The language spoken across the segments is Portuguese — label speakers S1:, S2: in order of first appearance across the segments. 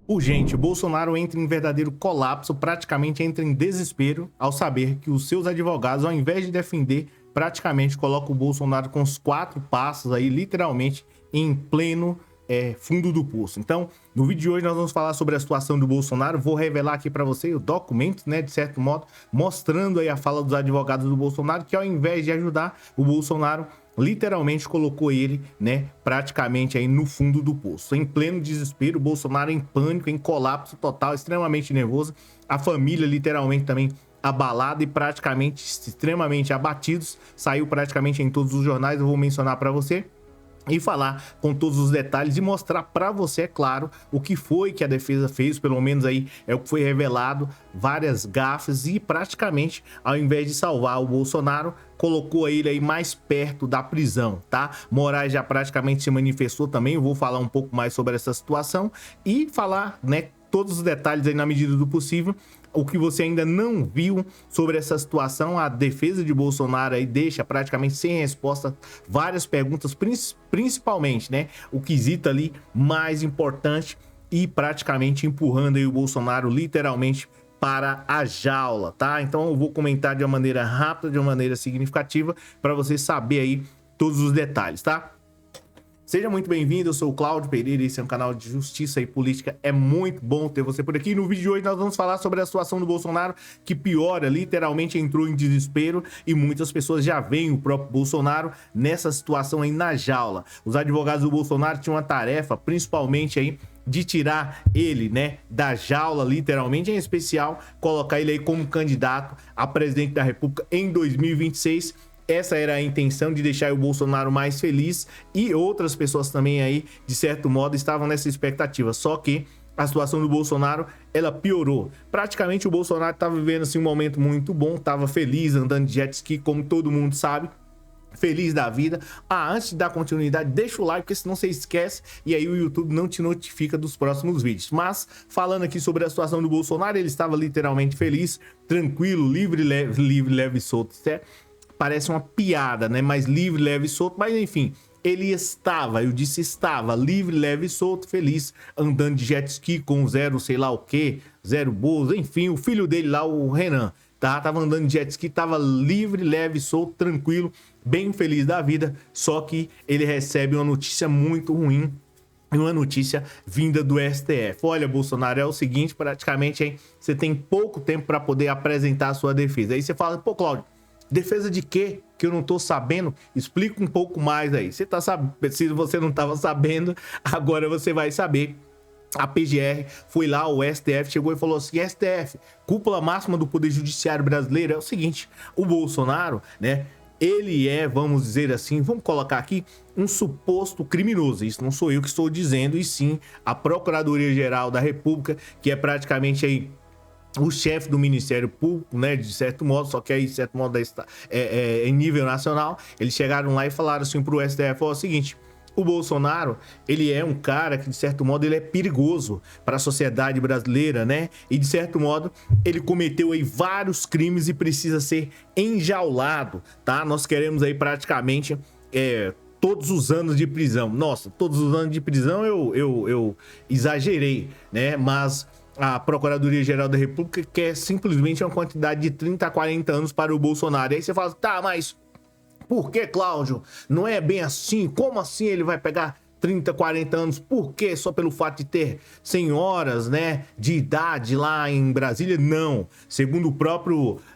S1: Urgente, Bolsonaro entra em verdadeiro colapso, praticamente entra em desespero ao saber que os seus advogados, ao invés de defender, praticamente colocam o Bolsonaro com os 4 passos aí, literalmente, em pleno fundo do poço. Então, no vídeo de hoje nós vamos falar sobre a situação do Bolsonaro. Vou revelar aqui para você o documento, né, de certo modo, mostrando aí a fala dos advogados do Bolsonaro, que ao invés de ajudar o Bolsonaro, literalmente colocou ele, né, praticamente aí no fundo do poço. Em pleno desespero, o Bolsonaro em pânico, em colapso total, extremamente nervoso. A família literalmente também abalada e praticamente extremamente abatidos. Saiu praticamente em todos os jornais, eu vou mencionar para você e falar com todos os detalhes e mostrar para você, é claro, o que foi que a defesa fez, pelo menos aí é o que foi revelado, várias gafes e praticamente, ao invés de salvar o Bolsonaro, colocou ele aí mais perto da prisão, tá? Moraes já praticamente se manifestou também, eu vou falar um pouco mais sobre essa situação e falar, né, todos os detalhes aí na medida do possível. O que você ainda não viu sobre essa situação, a defesa de Bolsonaro aí deixa praticamente sem resposta várias perguntas, principalmente, né, o quesito ali mais importante e praticamente empurrando aí o Bolsonaro literalmente para a jaula, tá? Então eu vou comentar de uma maneira rápida, de uma maneira significativa, para você saber aí todos os detalhes, tá? Seja muito bem-vindo, eu sou o Cláudio Pereira e esse é um canal de justiça e política. É muito bom ter você por aqui. No vídeo de hoje nós vamos falar sobre a situação do Bolsonaro, que piora, literalmente entrou em desespero e muitas pessoas já veem o próprio Bolsonaro nessa situação aí na jaula. Os advogados do Bolsonaro tinham uma tarefa, principalmente aí, de tirar ele, né, da jaula, literalmente, em especial, colocar ele aí como candidato a presidente da República em 2026. Essa era a intenção, de deixar o Bolsonaro mais feliz, e outras pessoas também aí, de certo modo, estavam nessa expectativa. Só que a situação do Bolsonaro, ela piorou. Praticamente o Bolsonaro estava vivendo assim um momento muito bom, estava feliz, andando de jet ski, como todo mundo sabe, feliz da vida. Antes de dar continuidade, deixa o like, porque senão você esquece e aí o YouTube não te notifica dos próximos vídeos. Mas, falando aqui sobre a situação do Bolsonaro, ele estava literalmente feliz, tranquilo, livre, leve e solto, certo? Parece uma piada, né? Mas livre, leve e solto. Mas enfim, ele estava, eu disse estava, livre, leve e solto, feliz, andando de jet ski com zero sei lá o que, zero Bozo, enfim, o filho dele lá, o Renan, tá? Tava andando de jet ski, tava livre, leve, solto, tranquilo, bem feliz da vida. Só que ele recebe uma notícia muito ruim, uma notícia vinda do STF. Olha, Bolsonaro, é o seguinte, praticamente, hein, você tem pouco tempo para poder apresentar a sua defesa. Aí você fala, pô, Cláudio, defesa de quê? Que eu não tô sabendo? Explica um pouco mais aí. Se você não tava sabendo, agora você vai saber. A PGR foi lá, o STF chegou e falou assim: STF, cúpula máxima do Poder Judiciário brasileiro, é o seguinte, o Bolsonaro, né, ele é, vamos dizer assim, vamos colocar aqui, um suposto criminoso. Isso não sou eu que estou dizendo, e sim a Procuradoria-Geral da República, que é praticamente aí o chefe do Ministério Público, né, de certo modo, só que aí, de certo modo, em nível nacional. Eles chegaram lá e falaram assim pro STF, ó, o seguinte, o Bolsonaro, ele é um cara que, de certo modo, ele é perigoso para a sociedade brasileira, né, e, de certo modo, ele cometeu aí vários crimes e precisa ser enjaulado, tá? Nós queremos aí praticamente todos os anos de prisão. Nossa, todos os anos de prisão eu exagerei, né, mas a Procuradoria-Geral da República quer simplesmente uma quantidade de 30 a 40 anos para o Bolsonaro. E aí você fala, tá, mas por que, Cláudio? Não é bem assim? Como assim ele vai pegar 30, 40 anos? Por quê? Só pelo fato de ter senhoras, né, de idade lá em Brasília? Não. Segundo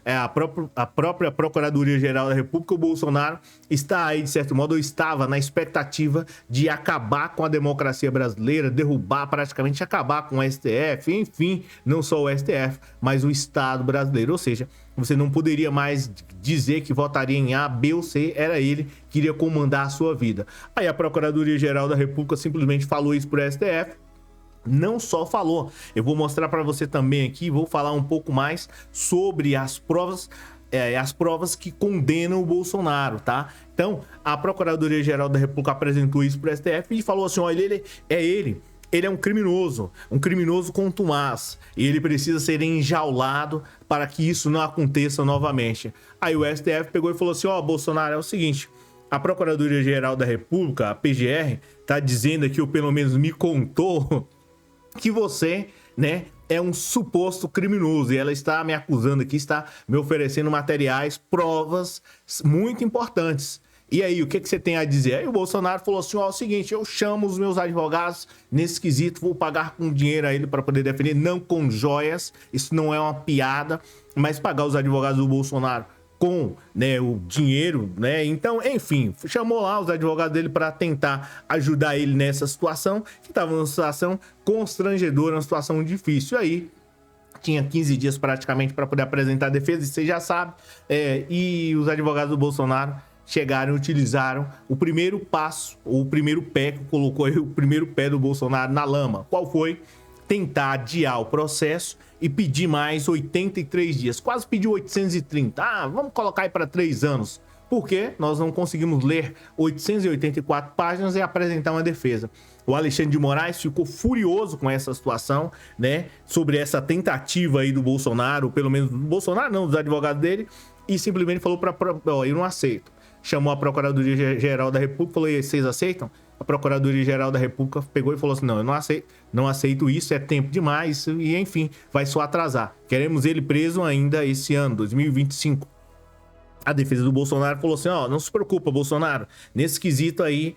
S1: a própria Procuradoria-Geral da República, o Bolsonaro está aí, de certo modo, ou estava na expectativa de acabar com a democracia brasileira, derrubar, praticamente acabar com o STF, enfim, não só o STF, mas o Estado brasileiro. Ou seja, você não poderia mais dizer que votaria em A, B ou C, era ele que iria comandar a sua vida. Aí a Procuradoria-Geral da República simplesmente falou isso pro STF. Não só falou, eu vou mostrar para você também aqui, vou falar um pouco mais sobre as provas que condenam o Bolsonaro, tá? Então, a Procuradoria-Geral da República apresentou isso pro STF e falou assim, olha, ele é um criminoso contumaz, e ele precisa ser enjaulado para que isso não aconteça novamente. Aí o STF pegou e falou assim, ó, Bolsonaro, é o seguinte, a Procuradoria-Geral da República, a PGR, tá dizendo aqui, ou pelo menos me contou, que você, né, é um suposto criminoso e ela está me acusando aqui, está me oferecendo materiais, provas muito importantes. E aí, o que você tem a dizer? Aí o Bolsonaro falou assim, ó, é o seguinte, eu chamo os meus advogados nesse quesito, vou pagar com dinheiro a ele para poder defender, não com joias, isso não é uma piada, mas pagar os advogados do Bolsonaro com, né, o dinheiro, né? Então, enfim, chamou lá os advogados dele para tentar ajudar ele nessa situação, que estava numa situação constrangedora, uma situação difícil. Aí, tinha 15 dias praticamente para poder apresentar a defesa, e você já sabe, e os advogados do Bolsonaro chegaram e utilizaram o primeiro passo, ou o primeiro pé, que colocou aí o primeiro pé do Bolsonaro na lama. Qual foi? Tentar adiar o processo e pedir mais 83 dias. Quase pediu 830. Ah, vamos colocar aí para 3 anos. Porque nós não conseguimos ler 884 páginas e apresentar uma defesa. O Alexandre de Moraes ficou furioso com essa situação, né? Sobre essa tentativa aí do Bolsonaro, pelo menos do Bolsonaro, não, dos advogados dele, e simplesmente falou eu não aceito. Chamou a Procuradoria-Geral da República, falou, e vocês aceitam? A Procuradoria-Geral da República pegou e falou assim, não, eu não aceito isso, é tempo demais, e enfim, vai só atrasar. Queremos ele preso ainda esse ano, 2025. A defesa do Bolsonaro falou assim, ó, não se preocupa, Bolsonaro, nesse quesito aí,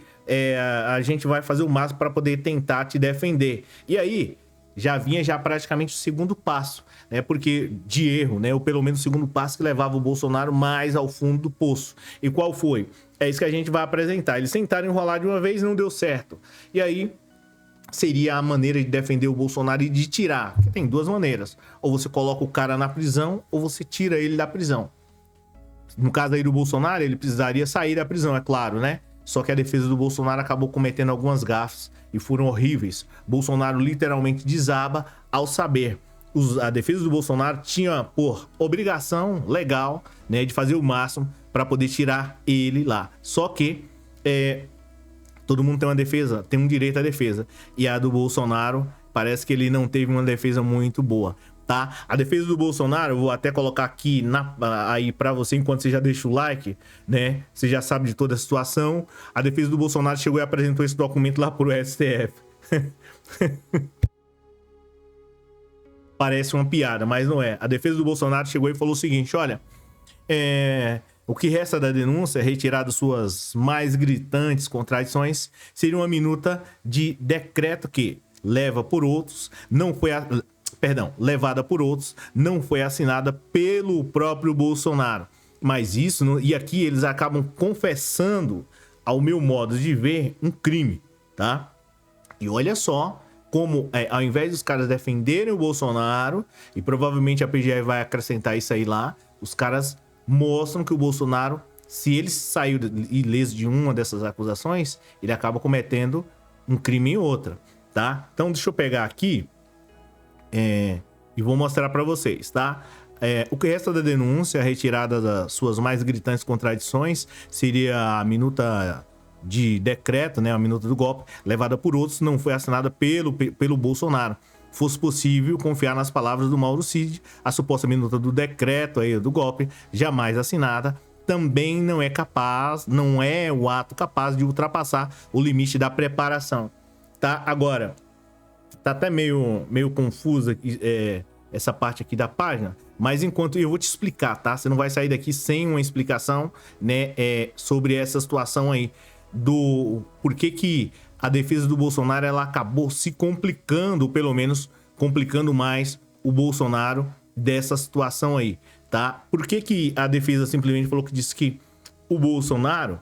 S1: a gente vai fazer o máximo para poder tentar te defender. E aí, já vinha praticamente o segundo passo, né? Porque de erro, né? Ou pelo menos o segundo passo que levava o Bolsonaro mais ao fundo do poço. E qual foi? É isso que a gente vai apresentar. Eles tentaram enrolar de uma vez e não deu certo. E aí seria a maneira de defender o Bolsonaro e de tirar. Porque tem duas maneiras. Ou você coloca o cara na prisão, ou você tira ele da prisão. No caso aí do Bolsonaro, ele precisaria sair da prisão, é claro, né? Só que a defesa do Bolsonaro acabou cometendo algumas gafes e foram horríveis. Bolsonaro literalmente desaba ao saber. A defesa do Bolsonaro tinha por obrigação legal, né, de fazer o máximo para poder tirar ele lá. Só que todo mundo tem uma defesa, tem um direito à defesa. E a do Bolsonaro parece que ele não teve uma defesa muito boa. Tá? A defesa do Bolsonaro, eu vou até colocar aqui aí pra você, enquanto você já deixa o like, né? Você já sabe de toda a situação. A defesa do Bolsonaro chegou e apresentou esse documento lá pro STF. Parece uma piada, mas não é. A defesa do Bolsonaro chegou e falou o seguinte, olha, o que resta da denúncia, retirado suas mais gritantes contradições, seria uma minuta de decreto que levada por outros, não foi assinada pelo próprio Bolsonaro. Mas isso, e aqui eles acabam confessando, ao meu modo de ver, um crime, tá? E olha só como, ao invés dos caras defenderem o Bolsonaro, e provavelmente a PGR vai acrescentar isso aí lá, os caras mostram que o Bolsonaro, se ele saiu ileso de uma dessas acusações, ele acaba cometendo um crime em outra, tá? Então deixa eu pegar aqui e vou mostrar para vocês, tá? O que resta da denúncia, retirada das suas mais gritantes contradições, seria a minuta de decreto, né? A minuta do golpe, levada por outros, não foi assinada pelo Bolsonaro. Fosse possível confiar nas palavras do Mauro Cid, a suposta minuta do decreto aí, do golpe, jamais assinada, também não é o ato capaz de ultrapassar o limite da preparação, tá? Agora, tá até meio confusa essa parte aqui da página, mas enquanto eu vou te explicar, tá? Você não vai sair daqui sem uma explicação, né, sobre essa situação aí do porquê que a defesa do Bolsonaro ela acabou se complicando, ou pelo menos complicando mais o Bolsonaro dessa situação aí, tá? Por que a defesa simplesmente falou que disse que o Bolsonaro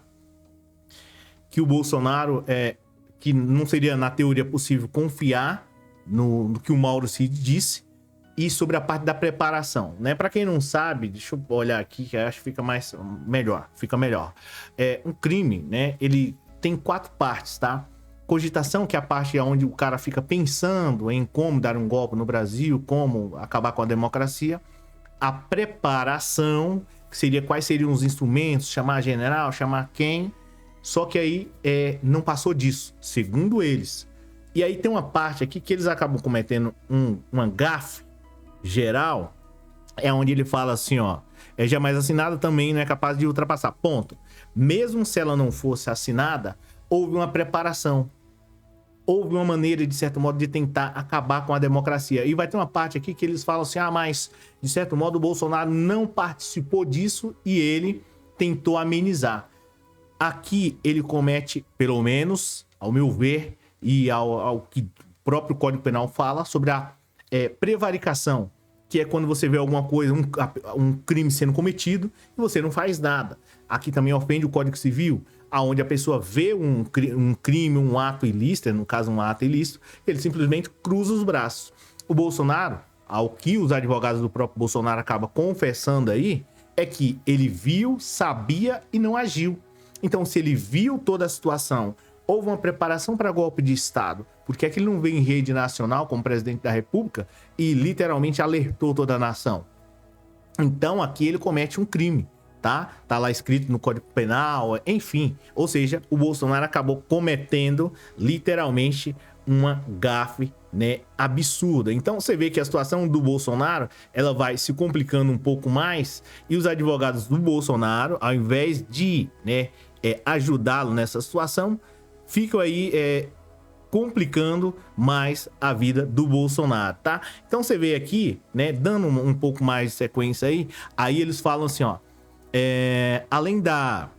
S1: que não seria na teoria possível confiar no que o Mauro Cid disse, e sobre a parte da preparação, né? Para quem não sabe, deixa eu olhar aqui que eu acho que fica melhor. Um crime, né? Ele tem 4 partes, tá? Cogitação, que é a parte onde o cara fica pensando em como dar um golpe no Brasil, como acabar com a democracia. A preparação, que seria quais seriam os instrumentos, chamar general, chamar quem. Só que aí não passou disso, segundo eles. E aí tem uma parte aqui que eles acabam cometendo uma gafe geral, onde ele fala assim, ó, jamais assinada também não é capaz de ultrapassar, ponto. Mesmo se ela não fosse assinada, houve uma preparação. houve uma maneira, de certo modo, de tentar acabar com a democracia. E vai ter uma parte aqui que eles falam assim, mas, de certo modo, o Bolsonaro não participou disso e ele tentou amenizar. Aqui ele comete, pelo menos, ao meu ver, e ao que o próprio Código Penal fala, sobre a prevaricação, que é quando você vê alguma coisa, um crime sendo cometido e você não faz nada. Aqui também ofende o Código Civil, aonde a pessoa vê um crime, um ato ilícito, no caso um ato ilícito, ele simplesmente cruza os braços. O Bolsonaro, ao que os advogados do próprio Bolsonaro acabam confessando aí, é que ele viu, sabia e não agiu. Então, se ele viu toda a situação, houve uma preparação para golpe de Estado, por que é que ele não veio em rede nacional como presidente da República e literalmente alertou toda a nação? Então, aqui ele comete um crime. Tá lá escrito no Código Penal, enfim. Ou seja, o Bolsonaro acabou cometendo literalmente uma gafe, né, absurda. Então você vê que a situação do Bolsonaro, ela vai se complicando um pouco mais e os advogados do Bolsonaro, ao invés de, né, ajudá-lo nessa situação, ficam aí complicando mais a vida do Bolsonaro, tá? Então você vê aqui, né, dando um pouco mais de sequência aí eles falam assim, ó, além da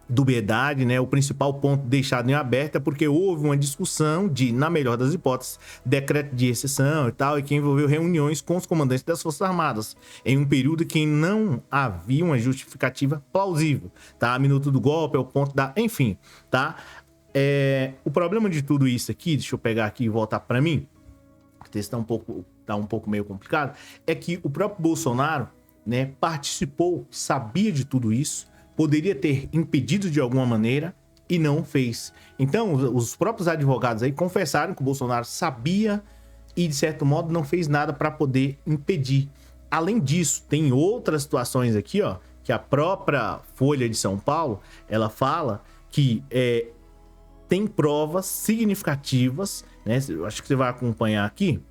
S1: dubiedade, né, o principal ponto deixado em aberto é porque houve uma discussão de, na melhor das hipóteses, decreto de exceção e tal, e que envolveu reuniões com os comandantes das Forças Armadas, em um período que não havia uma justificativa plausível, tá? A minuto do golpe é o ponto da... Enfim, tá? O problema de tudo isso aqui, deixa eu pegar aqui e voltar para mim, o texto tá um pouco meio complicado, é que o próprio Bolsonaro, né, participou, sabia de tudo isso, poderia ter impedido de alguma maneira e não fez. Então, os próprios advogados aí confessaram que o Bolsonaro sabia e, de certo modo, não fez nada para poder impedir. Além disso, tem outras situações aqui, ó, que a própria Folha de São Paulo, ela fala que tem provas significativas, né? Eu acho que você vai acompanhar aqui.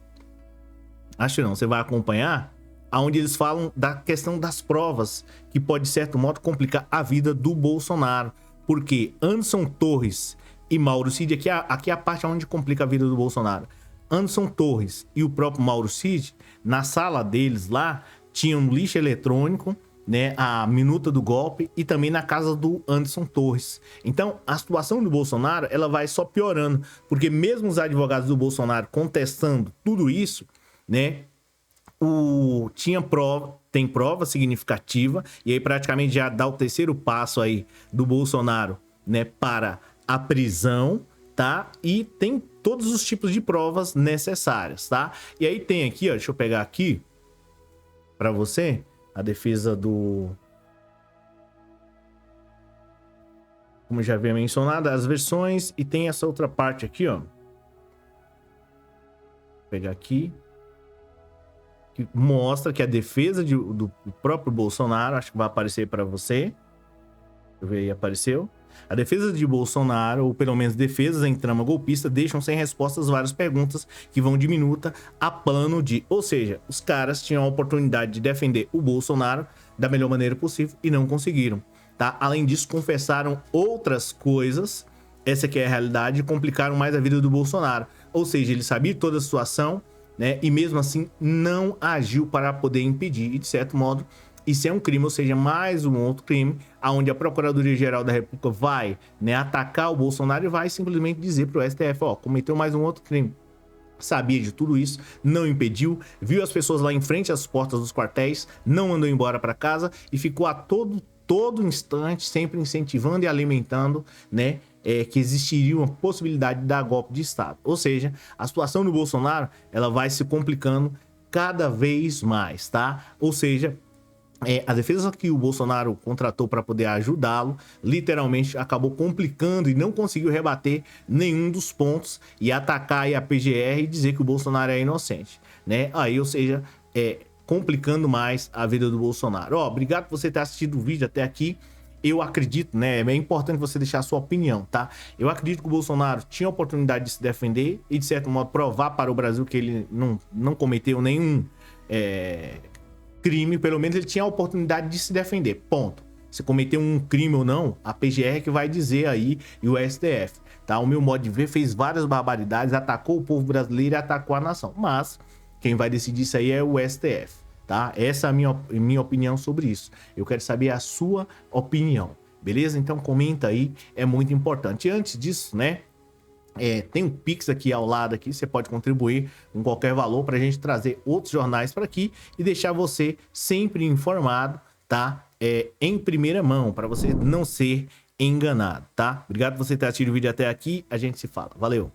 S1: Acho não, você vai acompanhar onde eles falam da questão das provas, que pode, de certo modo, complicar a vida do Bolsonaro. Porque Anderson Torres e Mauro Cid, aqui é a parte onde complica a vida do Bolsonaro. Anderson Torres e o próprio Mauro Cid, na sala deles lá, tinham um lixo eletrônico, né, a minuta do golpe, e também na casa do Anderson Torres. Então, a situação do Bolsonaro, ela vai só piorando, porque mesmo os advogados do Bolsonaro contestando tudo isso, né, tem prova significativa, e aí praticamente já dá o terceiro passo aí do Bolsonaro, né, para a prisão, tá? E tem todos os tipos de provas necessárias, tá? E aí tem aqui, ó, deixa eu pegar aqui para você, a defesa do... Como já havia mencionado, as versões, e tem essa outra parte aqui, ó. Vou pegar aqui, que mostra que a defesa do próprio Bolsonaro, acho que vai aparecer para você. Deixa eu ver aí, apareceu. A defesa de Bolsonaro, ou pelo menos defesas em trama golpista, deixam sem respostas várias perguntas que vão de minuta a plano de... Ou seja, os caras tinham a oportunidade de defender o Bolsonaro da melhor maneira possível e não conseguiram, tá? Além disso, confessaram outras coisas, essa que é a realidade, complicaram mais a vida do Bolsonaro. Ou seja, ele sabia toda a situação, né, e mesmo assim não agiu para poder impedir. E, de certo modo, isso é um crime, ou seja, mais um outro crime, onde a Procuradoria-Geral da República vai, né, atacar o Bolsonaro e vai simplesmente dizer para o STF, ó, cometeu mais um outro crime. Sabia de tudo isso, não impediu, viu as pessoas lá em frente às portas dos quartéis, não andou embora para casa e ficou a todo instante sempre incentivando e alimentando, né, que existiria uma possibilidade de dar golpe de Estado. Ou seja, a situação do Bolsonaro, ela vai se complicando cada vez mais, tá? Ou seja, a defesa que o Bolsonaro contratou para poder ajudá-lo, literalmente acabou complicando e não conseguiu rebater nenhum dos pontos e atacar aí a PGR e dizer que o Bolsonaro é inocente, né? Aí, ou seja, complicando mais a vida do Bolsonaro. Ó, obrigado por você ter assistido o vídeo até aqui. Eu acredito, né? É importante você deixar a sua opinião, tá? Eu acredito que o Bolsonaro tinha a oportunidade de se defender e, de certo modo, provar para o Brasil que ele não cometeu nenhum crime. Pelo menos ele tinha a oportunidade de se defender, ponto. se cometeu um crime ou não, a PGR que vai dizer aí e o STF, tá? O meu modo de ver fez várias barbaridades, atacou o povo brasileiro e atacou a nação, mas quem vai decidir isso aí é o STF, tá? Essa é a minha opinião sobre isso. Eu quero saber a sua opinião, beleza? Então comenta aí, é muito importante. E antes disso, né? Tem um Pix aqui ao lado aqui, você pode contribuir com qualquer valor para a gente trazer outros jornais para aqui e deixar você sempre informado, tá? Em primeira mão, para você não ser enganado, tá? Obrigado por você ter assistido o vídeo até aqui, a gente se fala. Valeu!